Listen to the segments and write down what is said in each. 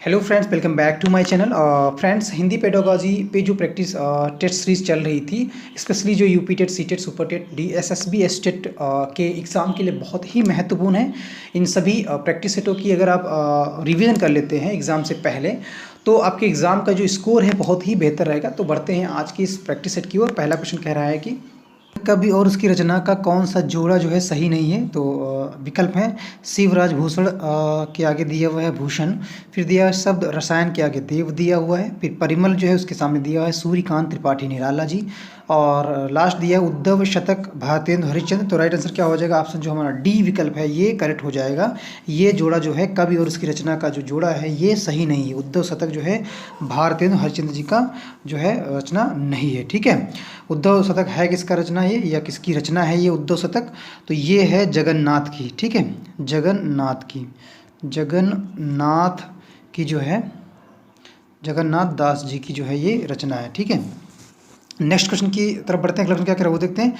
Hello friends, welcome back to my channel. Friends, Hindi pedagogy पे जो practice test series चल रही थी, स्पेशली जो UP TET, C TET, super TET, DSSB, S TET के exam के लिए बहुत ही महत्वपूर्ण है। इन सभी प्रैक्टिस सेटों की अगर आप रिवीजन कर लेते हैं एग्ज़ाम से पहले, तो आपके एग्ज़ाम का जो स्कोर है बहुत ही बेहतर रहेगा। तो बढ़ते हैं आज की इस प्रैक्टिस सेट की ओर। पहला क्वेश्चन कह रहा है कि कवि और उसकी रचना का कौन सा जोड़ा जो है सही नहीं है। तो विकल्प है शिवराज भूषण के आगे दिया हुआ है भूषण, फिर दिया है शब्द रसायन के आगे देव दिया हुआ है, फिर परिमल जो है उसके सामने दिया हुआ है सूर्यकांत त्रिपाठी निराला जी, और लास्ट दिया है उद्धव शतक भारतेंदु हरिश्चंद्र। तो राइट आंसर क्या हो जाएगा? ऑप्शन जो हमारा डी विकल्प है ये करेक्ट हो जाएगा। ये जोड़ा जो है कवि और उसकी रचना का जो जोड़ा है ये सही नहीं है। उद्धव शतक जो है भारतेंदु हरिश्चंद्र जी का जो है रचना नहीं है। ठीक है, उद्धव शतक है किसका रचना ये, या किसकी रचना है ये उद्धव शतक? तो ये है जगन्नाथ की। ठीक है, जगन्नाथ की, जगन्नाथ की जो है जगन्नाथ दास जी की जो है ये रचना है। ठीक है, नेक्स्ट क्वेश्चन की तरफ बढ़ते हैं। क्वेश्चन क्या कह रहा है वो देखते हैं।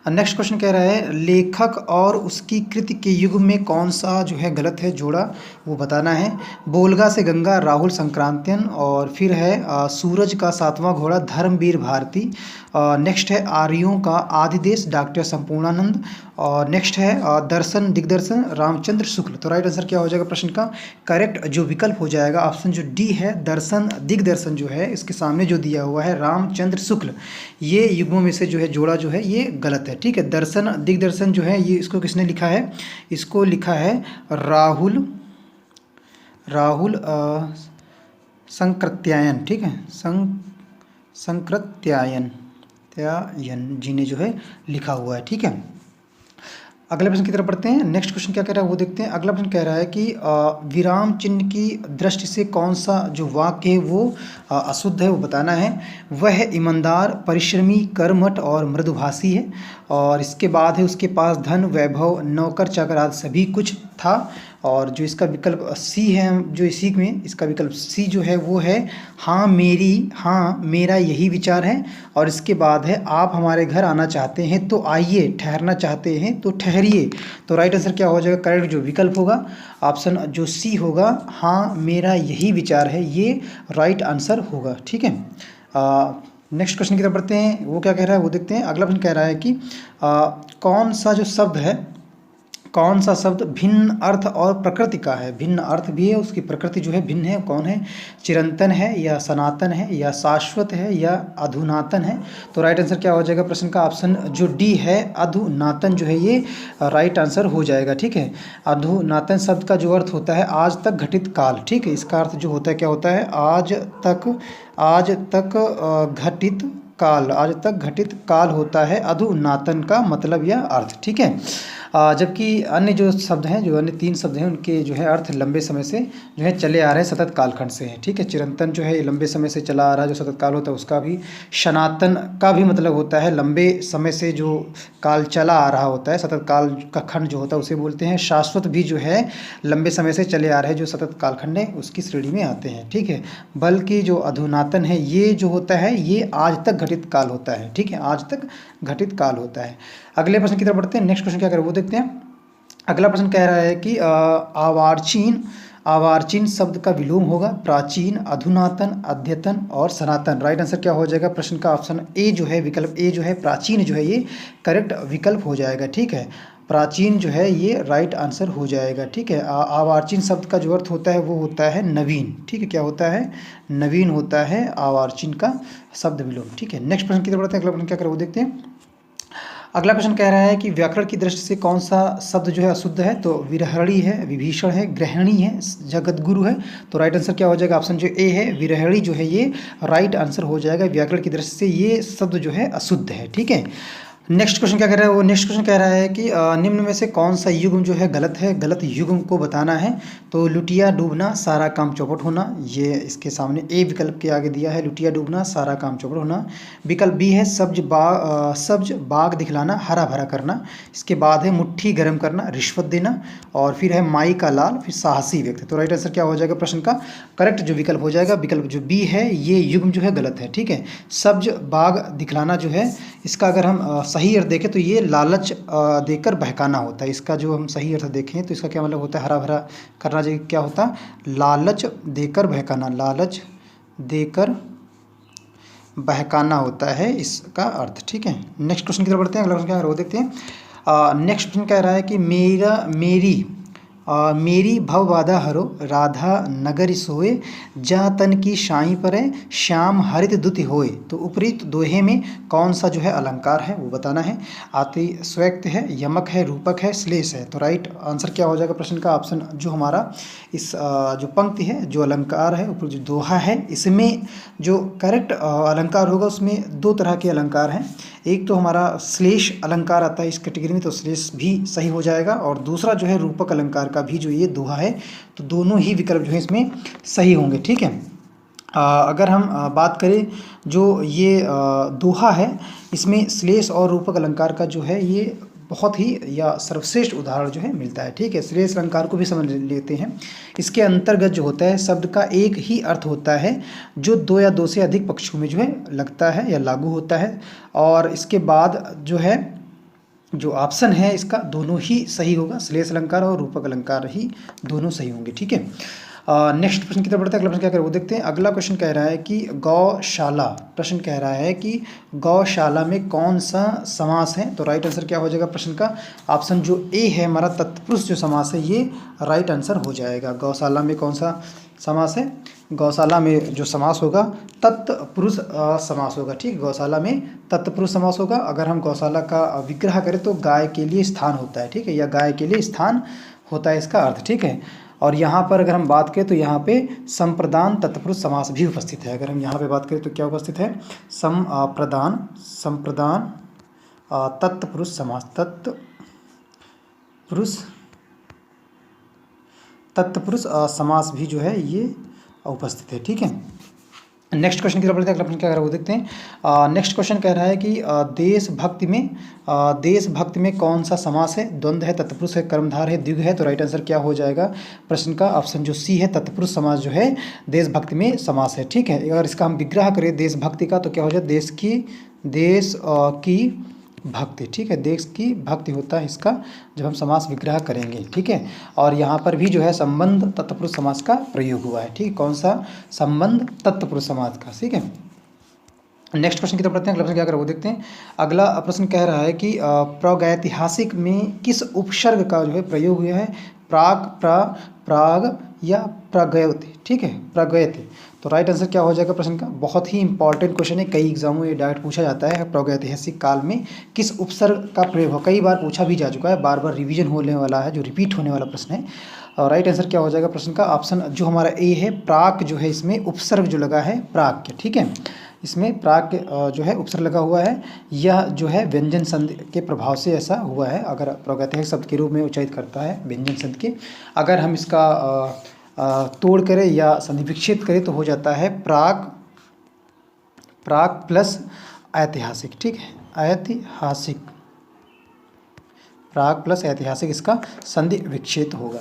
नेक्स्ट क्वेश्चन कह रहा है लेखक और उसकी कृति के युग में कौन सा जो है गलत है जोड़ा, वो बताना है। बोलगा से गंगा राहुल संक्रांतियन, और फिर है सूरज का सातवां घोड़ा धर्मवीर भारती, नेक्स्ट है आर्यों का आदिदेश डॉक्टर संपूर्णानंद, और नेक्स्ट है दर्शन दिग्दर्शन रामचंद्र शुक्ल। तो राइट आंसर क्या हो जाएगा प्रश्न का? करेक्ट जो विकल्प हो जाएगा ऑप्शन जो डी है दर्शन दिग्दर्शन जो है इसके सामने जो दिया हुआ है रामचंद्र शुक्ल, ये युग्मों में से जो है जोड़ा जो है ये गलत है। ठीक है, दर्शन दिग्दर्शन जो है ये इसको किसने लिखा है? इसको लिखा है राहुल संकृत्यायन। ठीक है, संकृत्यायन जी ने जो है लिखा हुआ है। ठीक है, अगले प्रश्न की तरफ बढ़ते हैं। नेक्स्ट क्वेश्चन क्या कह रहा है वो देखते हैं। अगला प्रश्न कह रहा है कि विराम चिन्ह की दृष्टि से कौन सा जो वाक्य है वो अशुद्ध है, वो बताना है। वह ईमानदार, परिश्रमी, कर्मठ और मृदुभाषी है, और इसके बाद है उसके पास धन, वैभव, नौकर चाकर आदि सभी कुछ था, और जो इसका विकल्प सी है, जो इसी में इसका विकल्प सी जो है वो है हाँ मेरा यही विचार है, और इसके बाद है आप हमारे घर आना चाहते हैं तो आइए, ठहरना चाहते हैं तो ठहरिए। तो राइट आंसर क्या हो जाएगा? करेक्ट जो विकल्प होगा ऑप्शन जो सी होगा हाँ मेरा यही विचार है, ये राइट आंसर होगा। ठीक है, नेक्स्ट क्वेश्चन की तरफ बढ़ते हैं। वो क्या कह रहा है वो देखते हैं। अगला प्रश्न कह रहा है कि कौन सा जो शब्द है, कौन सा शब्द भिन्न अर्थ और प्रकृति का है? भिन्न अर्थ भी है, उसकी प्रकृति जो है भिन्न है। कौन है? चिरंतन है, या सनातन है, या शाश्वत है, या अधुनातन है? तो राइट आंसर क्या हो जाएगा प्रश्न का? ऑप्शन जो डी है अधुनातन जो है ये राइट आंसर हो जाएगा। ठीक है, अधुनातन शब्द का जो अर्थ होता है आज तक घटित काल। ठीक है, इसका अर्थ जो होता है क्या होता है? आज तक घटित काल, आज तक घटित काल होता है अधुनातन का मतलब या अर्थ। ठीक है, जबकि अन्य जो शब्द हैं, जो अन्य तीन शब्द हैं उनके जो है अर्थ लंबे समय से जो है चले आ रहे हैं, सतत कालखंड से हैं। ठीक है, चिरंतन जो है लंबे समय से चला आ रहा है, जो सतत काल होता है उसका भी। सनातन का भी मतलब होता है लंबे समय से जो काल चला आ रहा होता है, सतत काल का खंड जो होता है उसे बोलते हैं। शाश्वत भी जो है लंबे समय से चले आ रहे हैं, जो सतत कालखंड है उसकी श्रेणी में आते हैं। ठीक है, बल्कि जो अधुनातन है ये जो होता है ये आज तक घटित काल होता है। ठीक है, आज तक घटित काल होता है। अगले प्रश्न की तरफ बढ़ते हैं। नेक्स्ट क्वेश्चन क्या करें वो देखते हैं। अगला प्रश्न कह रहा है कि आवारचीन शब्द का विलोम होगा प्राचीन, अधुनातन, अद्यतन और सनातन। राइट आंसर क्या हो जाएगा प्रश्न का? ऑप्शन ए जो है विकल्प ए जो है प्राचीन जो है ये करेक्ट विकल्प हो जाएगा। ठीक है, प्राचीन जो है ये राइट आंसर हो जाएगा। ठीक है, आवारचीन शब्द का जो अर्थ होता है वो होता है नवीन। ठीक है, क्या होता है? नवीन होता है आवारचीन का शब्द विलोम। ठीक है, नेक्स्ट प्रश्न की तरफ बढ़ते हैं। अगला प्रश्न क्या करें वो देखते हैं। अगला प्रश्न कह रहा है कि व्याकरण की दृष्टि से कौन सा शब्द जो है अशुद्ध है? तो विरहणी है, विभीषण है, ग्रहणी है, जगतगुरु है। तो राइट आंसर क्या हो जाएगा? ऑप्शन जो ए है विरहणी जो है ये राइट आंसर हो जाएगा। व्याकरण की दृष्टि से ये शब्द जो है अशुद्ध है। ठीक है, नेक्स्ट क्वेश्चन क्या कह रहा है वो नेक्स्ट क्वेश्चन कह रहा है कि निम्न में से कौन सा युग्म जो है गलत है? गलत युग्म को बताना है। तो लुटिया डूबना, सारा काम चौपट होना, ये इसके सामने ए विकल्प के आगे दिया है लुटिया डूबना, सारा काम चौपट होना। विकल्प बी है सब्ज बाग दिखलाना, हरा भरा करना। इसके बाद है मुट्ठी गर्म करना, रिश्वत देना, और फिर है माई का लाल, फिर साहसी व्यक्ति। तो राइट आंसर क्या हो जाएगा प्रश्न का? करेक्ट जो विकल्प हो जाएगा विकल्प जो बी है ये युग्म जो है गलत है। ठीक है, सब्ज बाग दिखलाना जो है इसका अगर हम सही अर्थ देखें तो ये लालच देकर बहकाना होता है। इसका जो हम सही अर्थ देखें तो इसका क्या मतलब होता है, हरा भरा करना चाहिए, क्या होता है, लालच देकर बहकाना, लालच देकर बहकाना होता है इसका अर्थ। ठीक है, नेक्स्ट क्वेश्चन की तरफ बढ़ते हैं। अगला क्वेश्चन क्या है वो देखते हैं। नेक्स्ट क्वेश्चन कह रहा है कि मेरी भव बाधा हरो राधा नगर सोए, जा तन की शाई परे श्याम हरित दुति होए। तो उपरीत दोहे में कौन सा जो है अलंकार है वो बताना है। आति स्वैक्त है, यमक है, रूपक है, श्लेष है। तो राइट आंसर क्या हो जाएगा प्रश्न का, ऑप्शन जो हमारा इस जो पंक्ति है, जो अलंकार है, ऊपर जो दोहा है, इसमें जो करेक्ट अलंकार होगा उसमें दो तरह के अलंकार हैं। एक तो हमारा श्लेष अलंकार आता है इस कैटेगरी में, तो श्लेष भी सही हो जाएगा, और दूसरा जो है रूपक अलंकार का भी जो ये दोहा है, तो दोनों ही विकल्प जो है इसमें सही होंगे। ठीक है, अगर हम बात करें जो ये दोहा है, इसमें श्लेष और रूपक अलंकार का जो है ये बहुत ही या सर्वश्रेष्ठ उदाहरण जो है मिलता है। ठीक है, श्लेष अलंकार को भी समझ लेते हैं। इसके अंतर्गत जो होता है शब्द का एक ही अर्थ होता है जो दो या दो से अधिक पक्षों में जो है लगता है या लागू होता है, और इसके बाद जो है जो ऑप्शन है इसका दोनों ही सही होगा, श्लेष अलंकार और रूपक अलंकार ही दोनों सही होंगे। ठीक है, नेक्स्ट प्रश्न की तरफ बढ़ते हैं। अगला प्रश्न क्या करें वो देखते हैं। अगला क्वेश्चन कह रहा है कि गौशाला, प्रश्न कह रहा है कि गौशाला में कौन सा समास है। तो राइट आंसर क्या हो जाएगा प्रश्न का, ऑप्शन जो ए है हमारा तत्पुरुष जो समास है ये राइट आंसर हो जाएगा। गौशाला में कौन सा समास है, गौशाला में जो समास होगा तत्पुरुष समास होगा। ठीक, गौशाला में तत्पुरुष समास होगा। अगर हम गौशाला का विग्रह करें तो गाय के लिए स्थान होता है। ठीक है, या गाय के लिए स्थान होता है इसका अर्थ। ठीक है, और यहाँ पर अगर हम बात करें तो यहाँ पे संप्रदान तत्पुरुष समास भी उपस्थित है। अगर हम यहाँ पे बात करें तो क्या उपस्थित है, संप्रदान तत्पुरुष समास, तत्पुरुष समास भी जो है ये उपस्थित है। ठीक है, नेक्स्ट क्वेश्चन की तरफ बढ़ते हैं। अगला प्रश्न क्या कह रहा है वो देखते हैं। नेक्स्ट क्वेश्चन कह रहा है कि देशभक्ति में कौन सा समास है, द्वंद्व है, तत्पुरुष है, कर्मधार है, द्विगु है। तो राइट आंसर क्या हो जाएगा प्रश्न का, ऑप्शन जो सी है तत्पुरुष समास जो है देशभक्ति में समास है। ठीक है, अगर इसका हम विग्रह करें देशभक्ति का तो क्या हो जाए, देश की भक्ति। ठीक है, देश की भक्ति होता है इसका जब हम समास विग्रह करेंगे। ठीक है, और यहाँ पर भी जो है संबंध तत्पुरुष समास का प्रयोग हुआ है। ठीक, कौन सा, संबंध तत्पुरुष समास का। ठीक है, नेक्स्ट क्वेश्चन की तरफ बढ़ते हैं। अगला प्रश्न क्या कर वो देखते हैं। अगला प्रश्न कह रहा है कि प्रागैतिहासिक में किस उपसर्ग का जो है प्रयोग हुआ है, प्राग या प्रागैति। ठीक है, प्रागैति। तो राइट आंसर क्या हो जाएगा प्रश्न का, बहुत ही इंपॉर्टेंट क्वेश्चन है, कई एग्जामों में ये डायरेक्ट पूछा जाता है। प्रागैतिहासिक काल में किस उपसर्ग का प्रयोग हो, कई बार पूछा भी जा चुका है, बार बार रिवीजन होने वाला है, जो रिपीट होने वाला प्रश्न है। और राइट आंसर क्या हो जाएगा प्रश्न का, ऑप्शन जो हमारा ए है, प्राक जो है इसमें उपसर्ग जो लगा है प्राक। ठीक है, इसमें प्राक जो है उपसर्ग लगा हुआ है, यह जो है व्यंजन संधि के प्रभाव से ऐसा हुआ है। अगर प्रागैतिहासिक शब्द के रूप में उच्चारित करता है व्यंजन संधि के, अगर हम इसका तोड़ करें या संधि विच्छेद करें तो हो जाता है प्राक प्लस ऐतिहासिक। ठीक है, ऐतिहासिक, प्राक प्लस ऐतिहासिक इसका संधि विच्छेद होगा।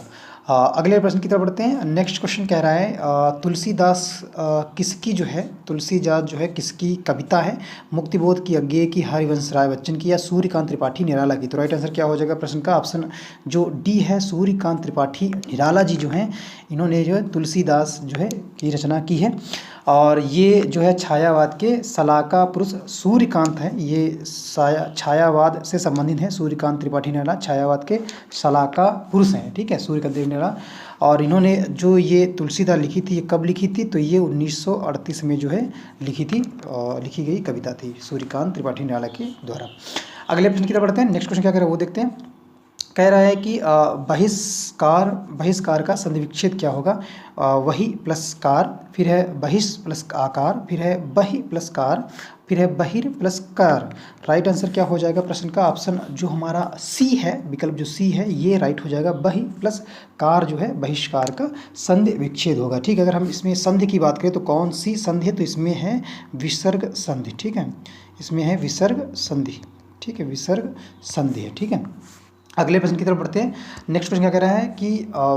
अगले प्रश्न की तरफ बढ़ते हैं। नेक्स्ट क्वेश्चन कह रहा है तुलसीदास किसकी जो है, तुलसीदास जो है किसकी कविता है, मुक्तिबोध की, अज्ञेय की, हरिवंश राय बच्चन की, या सूर्यकांत त्रिपाठी निराला की। तो राइट आंसर क्या हो जाएगा प्रश्न का, ऑप्शन जो डी है, सूर्यकांत त्रिपाठी निराला जी जो हैं, इन्होंने जो है तुलसीदास जो है की रचना की है। और ये जो है छायावाद के सलाका पुरुष सूर्यकांत है, ये छायावाद से संबंधित है। सूर्यकांत त्रिपाठी निराला छायावाद के सलाका पुरुष हैं। ठीक है, सूर्यकांत निराला। और इन्होंने जो ये तुलसीदास लिखी थी, ये कब लिखी थी, तो ये 1938 में जो है लिखी गई कविता थी सूर्यकांत त्रिपाठी निराला के द्वारा। अगले प्रश्न की तरफ बढ़ते हैं। नेक्स्ट क्वेश्चन क्या कह रहे हैं वो देखते हैं। कह रहा है कि बहिष्कार का संधि विच्छेद क्या होगा, वही प्लस कार, फिर है बहिष प्लस आकार, फिर है बहि प्लस कार, फिर है बहिर प्लस कार। राइट आंसर क्या हो जाएगा प्रश्न का, ऑप्शन जो हमारा सी है, विकल्प जो सी है ये राइट हो जाएगा। बहि प्लस कार जो है बहिष्कार का संधि विच्छेद होगा। ठीक है, अगर हम इसमें संधि की बात करें तो कौन सी संधि है, तो इसमें है विसर्ग संधि। ठीक है, इसमें है विसर्ग संधि। ठीक है, विसर्ग संधि है। ठीक है, अगले प्रश्न की तरफ बढ़ते हैं। नेक्स्ट प्रश्न क्या कह रहा है कि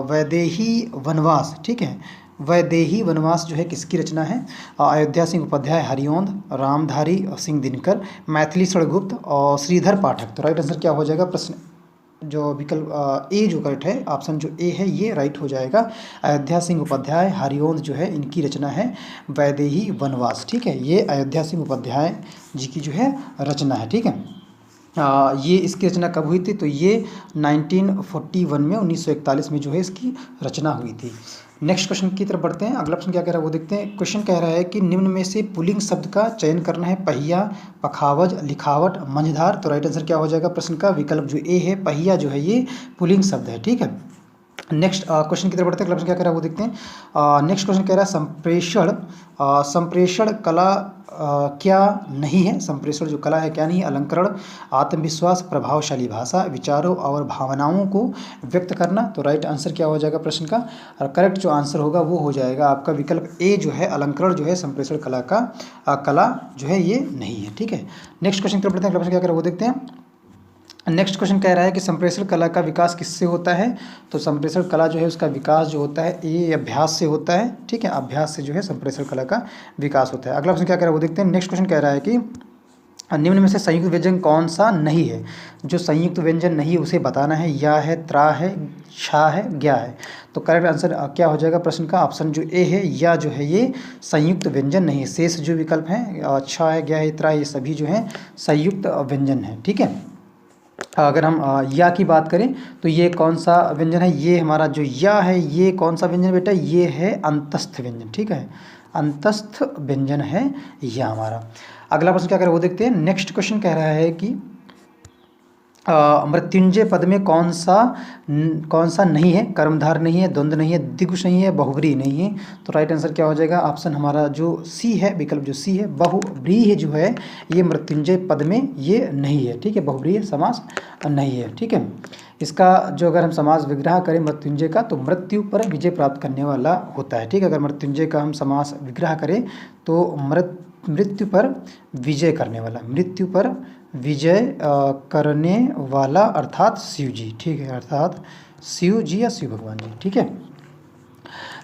वैदेही वनवास, ठीक है, वैदेही वनवास जो है किसकी रचना है? अयोध्या सिंह उपाध्याय, हरिओंद, रामधारी सिंह दिनकर, मैथिली शरणगुप्त और श्रीधर पाठक। तो राइट आंसर क्या हो जाएगा? प्रश्न जो विकल्प ए जो करेक्ट है, ऑप्शन जो ए है ये राइट हो जाएगा। अयोध्या सिंह उपाध्याय, हरिओंद जो है इनकी रचना है वैदेही वनवास। ठीक है, ये अयोध्या सिंह उपाध्याय जी की जो है रचना है। ठीक है, ये इसकी रचना कब हुई थी? तो ये 1941 में 1941 में जो है इसकी रचना हुई थी। नेक्स्ट क्वेश्चन की तरफ बढ़ते हैं। अगला प्रश्न क्या कह रहा है वो देखते हैं। क्वेश्चन कह रहा है कि निम्न में से पुल्लिंग शब्द का चयन करना है। पहिया, पखावज, लिखावट, मंझधार। तो राइट आंसर क्या हो जाएगा प्रश्न का? विकल्प जो ए है, पहिया जो है ये पुल्लिंग शब्द है। ठीक है, नेक्स्ट क्वेश्चन की तरफ बढ़ते हैं। अगला प्रश्न क्या कह रहा है वो देखते हैं। नेक्स्ट क्वेश्चन कह रहा है संप्रेषण कला क्या नहीं है? संप्रेषण जो कला है क्या नहीं है? अलंकरण, आत्मविश्वास, प्रभावशाली भाषा, विचारों और भावनाओं को व्यक्त करना। तो राइट आंसर क्या हो जाएगा प्रश्न का? करेक्ट जो आंसर होगा वो हो जाएगा आपका विकल्प ए जो है, अलंकरण जो है संप्रेषण कला का कला जो है ये नहीं है। ठीक है, नेक्स्ट क्वेश्चन की तरफ बढ़ते हैं। अगला प्रश्न क्या कह रहा है वो देखते हैं। नेक्स्ट क्वेश्चन कह रहा है कि संप्रेषण कला का विकास किससे होता है? तो संप्रेषण कला जो है उसका विकास जो होता है ये अभ्यास से होता है। ठीक है, अभ्यास से जो है संप्रेषण कला का विकास होता है। अगला प्रश्न क्या कह रहा है वो देखते हैं। नेक्स्ट क्वेश्चन कह रहा है कि निम्न में से संयुक्त व्यंजन कौन सा नहीं है? जो संयुक्त व्यंजन नहीं है उसे बताना है। या है, त्रा है, छा है, ज्ञा है। तो करेक्ट आंसर क्या हो जाएगा प्रश्न का? ऑप्शन जो ए है, या जो है ये संयुक्त व्यंजन नहीं है। शेष जो विकल्प हैं, छा है, ज्ञा है, त्रा है, ये सभी जो हैं संयुक्त व्यंजन है। ठीक है, अगर हम या की बात करें तो ये कौन सा व्यंजन है? ये हमारा जो या है ये कौन सा व्यंजन बेटा? ये है अंतस्थ व्यंजन। ठीक है, अंतस्थ व्यंजन है यह हमारा। अगला प्रश्न क्या कर रहा है वो देखते हैं। नेक्स्ट क्वेश्चन कह रहा है कि मृत्युंजय पद में कौन सा नहीं है? कर्मधार नहीं है, द्वंद्व नहीं है, द्विगुण नहीं है, बहुव्रीहि नहीं है। तो राइट आंसर क्या हो जाएगा? ऑप्शन हमारा जो सी है, विकल्प जो सी है, बहुव्रीहि जो है ये मृत्युंजय पद में ये नहीं है। ठीक है, बहुव्रीहि समास नहीं है। ठीक है, इसका जो अगर हम समास विग्रह करें मृत्युंजय का तो मृत्यु पर विजय प्राप्त करने वाला होता है। ठीक है, अगर मृत्युंजय का हम समास विग्रह करें तो मृत्यु पर विजय करने वाला, मृत्यु पर विजय करने वाला अर्थात शिव जी। ठीक है, अर्थात शिव जी या शिव भगवान जी। ठीक है,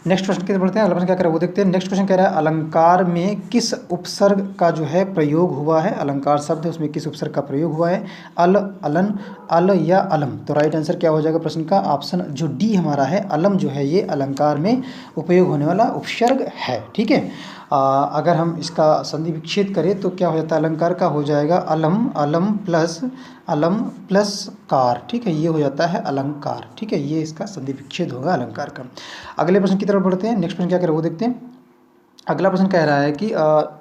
नेक्स्ट क्वेश्चन की तरफ बढ़ते हैं। अगला प्रश्न क्या कह रहा है वो देखते हैं। नेक्स्ट क्वेश्चन कह रहा है अलंकार में किस उपसर्ग का जो है प्रयोग हुआ है? अलंकार शब्द है उसमें किस उपसर्ग का प्रयोग हुआ है? अल, अलन, अल या अलम। तो राइट आंसर क्या हो जाएगा प्रश्न का? ऑप्शन जो डी हमारा है, अलम जो है ये अलंकार में उपयोग होने वाला उपसर्ग है। ठीक है, अगर हम इसका संधि विच्छेद करें तो क्या हो जाता है? अलंकार का हो जाएगा अलम, अलम प्लस कार। ठीक है, ये हो जाता है अलंकार। ठीक है, ये इसका संधि विच्छेद होगा अलंकार का। अगले प्रश्न की तरफ बढ़ते हैं। नेक्स्ट प्रश्न क्या करें वो देखते हैं। अगला प्रश्न कह रहा है कि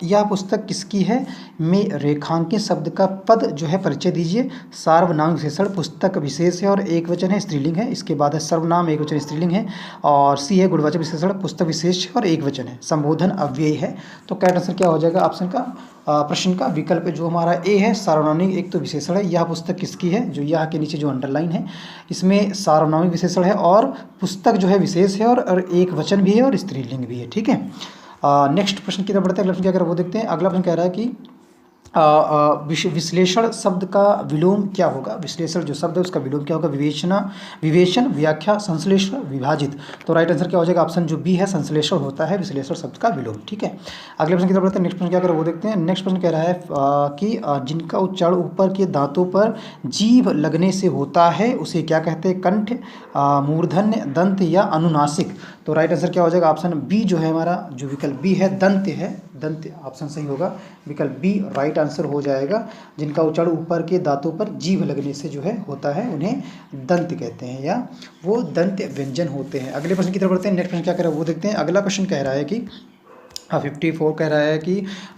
यह पुस्तक किसकी है? में रेखांकित शब्द का पद जो है परिचय दीजिए। सार्वनाम विशेषण, पुस्तक विशेष है और एक वचन है, स्त्रीलिंग है। इसके बाद है सर्वनाम, एक वचन स्त्रीलिंग है। और सी है गुणवाचक विशेषण, पुस्तक विशेष है और एक वचन है। संबोधन अव्यय है। तो करेक्ट आंसर क्या हो जाएगा ऑप्शन का? प्रश्न का विकल्प जो हमारा ए है, सार्वनामिक एक तो विशेषण है। यह पुस्तक किसकी है? जो यह के नीचे जो अंडरलाइन है इसमें सार्वनामिक विशेषण है और पुस्तक जो है विशेष है और एक वचन भी है और स्त्रीलिंग भी है। ठीक है, नेक्स्ट प्रश्न की तरफ बढ़ते हैं। अगला प्रश्न क्या कर रहा है वो देखते हैं। अगला प्रश्न कह रहा है कि विश्लेषण शब्द का विलोम क्या होगा? विश्लेषण जो शब्द है उसका विलोम क्या होगा? विवेचन, व्याख्या, संश्लेषण, विभाजित। तो राइट आंसर क्या हो जाएगा? ऑप्शन जो बी है, संश्लेषण होता है विश्लेषण शब्द का विलोम। ठीक है, अगले प्रश्न की तरफ बढ़ते हैं। नेक्स्ट प्रश्न क्या कर रहा है वो देखते हैं। नेक्स्ट प्रश्न कह रहा है कि जिनका उच्चारण ऊपर के दांतों पर जीभ लगने से होता है उसे क्या कहते हैं? कंठ, मूर्धन्य, दंत या अनुनासिक। तो राइट आंसर क्या हो जाएगा? ऑप्शन बी जो है हमारा, जो विकल्प बी है, दंत है। दंत ऑप्शन सही होगा, विकल्प बी राइट आंसर हो जाएगा। जिनका उच्चारण ऊपर के दांतों पर जीभ लगने से जो है होता है उन्हें दंत कहते हैं या वो दंत व्यंजन होते हैं। अगले प्रश्न की तरफ बढ़ते हैं। नेक्स्ट प्रश्न क्या कह रहा है वो देखते हैं। अगला क्वेश्चन कह रहा है कि 54 कह रहा है कि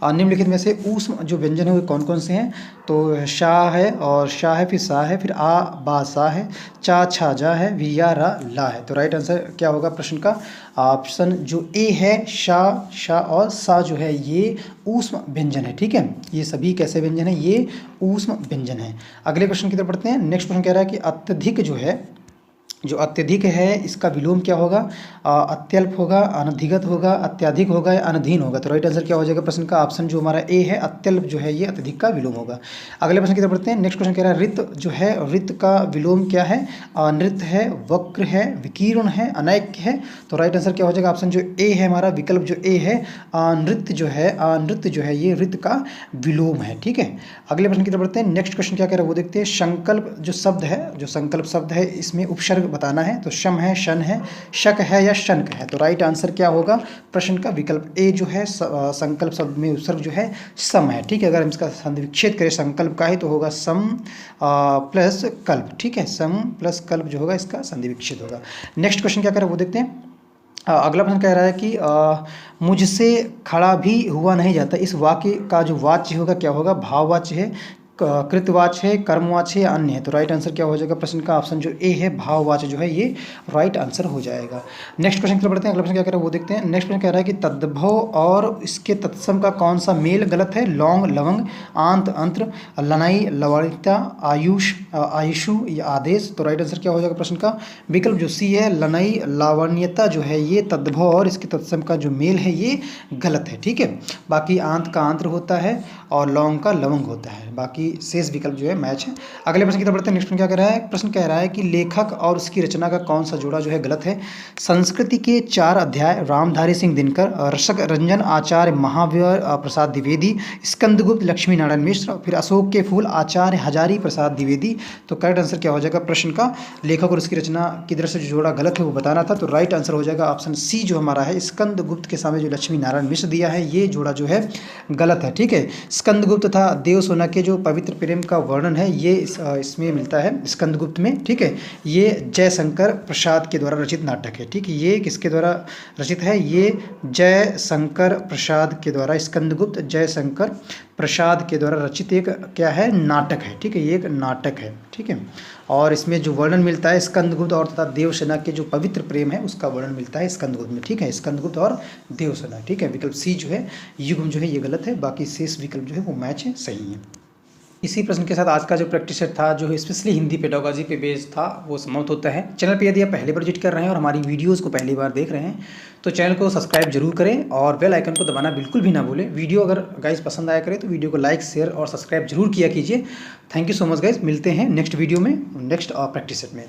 निम्नलिखित में से ऊष्म जो व्यंजन है वो कौन कौन से हैं? तो शाह है और शाह है, फिर सा है, फिर आ बा सा है, चा छा जा है, वी या रा ला है। तो राइट आंसर क्या होगा प्रश्न का? ऑप्शन जो ए है, शाह और सा जो है ये ऊष्म व्यंजन है। ठीक है, ये सभी कैसे व्यंजन है? ये ऊष्म व्यंजन है। अगले क्वेश्चन की तरफ बढ़ते हैं। नेक्स्ट क्वेश्चन कह रहा है कि अत्यधिक जो है जो अत्यधिक है इसका विलोम क्या होगा? अत्यल्प होगा, अनधिगत होगा, अत्याधिक होगा या अनधीन होगा? तो राइट आंसर क्या हो जाएगा प्रश्न का? ऑप्शन जो हमारा ए है, अत्यल्प जो है ये अत्यधिक का विलोम होगा। अगले प्रश्न की तरफ बढ़ते हैं। नेक्स्ट क्वेश्चन कह रहा है ऋत जो है, ऋत का विलोम क्या है? नृत्य है, वक्र है, विकीर्ण है, अनैक्य है? तो राइट आंसर क्या हो जाएगा? ऑप्शन जो ए है हमारा, विकल्प जो ए है, नृत्य जो है, नृत्य जो है ये ऋत का विलोम है। ठीक है, अगले प्रश्न की तरफ बढ़ते हैं। नेक्स्ट क्वेश्चन क्या कह रहा है वो देखते हैं। संकल्प जो शब्द है, जो संकल्प शब्द है इसमें उपसर्ग बताना है। तो शम है, शन है, शक है या शंक है? तो राइट आंसर क्या होगा प्रश्न का? विकल्प ए जो है, संकल्प शब्द में उपसर्ग जो है सम है। ठीक है, अगर हम इसका संधि विच्छेद करें संकल्प का ही तो होगा सम प्लस कल्प। ठीक है, सम प्लस कल्प जो होगा इसका संधि विच्छेद होगा। नेक्स्ट क्वेश्चन क्या करें वो देखते हैं। अगला प्रश्न कह रहा है कि मुझसे खड़ा भी हुआ नहीं जाता, इस वाक्य का जो वाच्य होगा क्या होगा? भाववाच्य है, कृतवाच्य है, कर्मवाच्य है या अन्य है? तो राइट आंसर क्या हो जाएगा प्रश्न का? ऑप्शन जो ए है, भाववाच्य जो है ये राइट आंसर हो जाएगा। नेक्स्ट क्वेश्चन की तरफ बढ़ते हैं। अगला प्रश्न क्या कह रहा है वो देखते हैं। नेक्स्ट प्रश्न कह रहा है कि तद्भव और इसके तत्सम का कौन सा मेल गलत है? लौंग लवंग, आंत अंत्र, लनाई लवणिकता, आयुष आयुषु या आदेश? तो राइट आंसर क्या हो जाएगा प्रश्न का? विकल्प जो सी है, लनाई लावण्यता जो है ये तद्भव और इसके तत्सम का जो मेल है ये गलत है। ठीक है, बाकी आंत का आंत्र होता है और लौंग का लवंग होता है, बाकी शेष विकल्प जो है मैच है। अगले प्रश्न की तरफ बढ़ते हैं। नेक्स्ट क्या कह रहा है? प्रश्न कह रहा है कि लेखक और उसकी रचना का कौन सा जोड़ा जो है गलत है? संस्कृति के 4 अध्याय रामधारी सिंह दिनकर, रसक रंजन आचार्य महावीर प्रसाद द्विवेदी, स्कंदगुप्त लक्ष्मी नारायण मिश्र, फिर अशोक के फूल आचार्य हजारी प्रसाद द्विवेदी? तो करेक्ट आंसर क्या हो जाएगा प्रश्न का? लेखक और उसकी रचना की तरफ से जो जोड़ा गलत है वो बताना था। तो राइट आंसर हो जाएगा ऑप्शन सी जो हमारा है, स्कंदगुप्त के सामने जो लक्ष्मी नारायण मिश्र दिया है ये जोड़ा जो है गलत है। ठीक है, स्कंदगुप्त तथा देवसेना के जो पवित्र प्रेम का वर्णन है ये इसमें मिलता है स्कंदगुप्त में। ठीक है, ये जयशंकर प्रसाद के द्वारा रचित नाटक है। ठीक है, ये किसके द्वारा रचित है? ये जयशंकर प्रसाद के द्वारा, स्कंदगुप्त जयशंकर प्रसाद के द्वारा रचित एक क्या है? नाटक है। ठीक है, ये एक नाटक है। ठीक है, और इसमें जो वर्णन मिलता है स्कंदगुप्त और तथा देवसेना के जो पवित्र प्रेम है उसका वर्णन मिलता है स्कंदगुप्त में। ठीक है, स्कंदगुप्त और देवसेना। ठीक है, विकल्प सी जो है युग्म जो है ये गलत है, बाकी शेष विकल्प जो है वो मैच है, सही है। इसी प्रश्न के साथ आज का जो प्रैक्टिस सेट था जो स्पेशली हिंदी पेडागोजी पे बेस्ड था वो समाप्त होता है। चैनल पे यदि आप पहली बार विजिट कर रहे हैं और हमारी वीडियोस को पहली बार देख रहे हैं तो चैनल को सब्सक्राइब जरूर करें और बेल आइकन को दबाना बिल्कुल भी ना भूलें। वीडियो अगर गाइस पसंद आया करे तो वीडियो को लाइक शेयर और सब्सक्राइब जरूर किया कीजिए। Thank you so much guys, मिलते हैं नेक्स्ट वीडियो में नेक्स्ट प्रैक्टिस सेट में।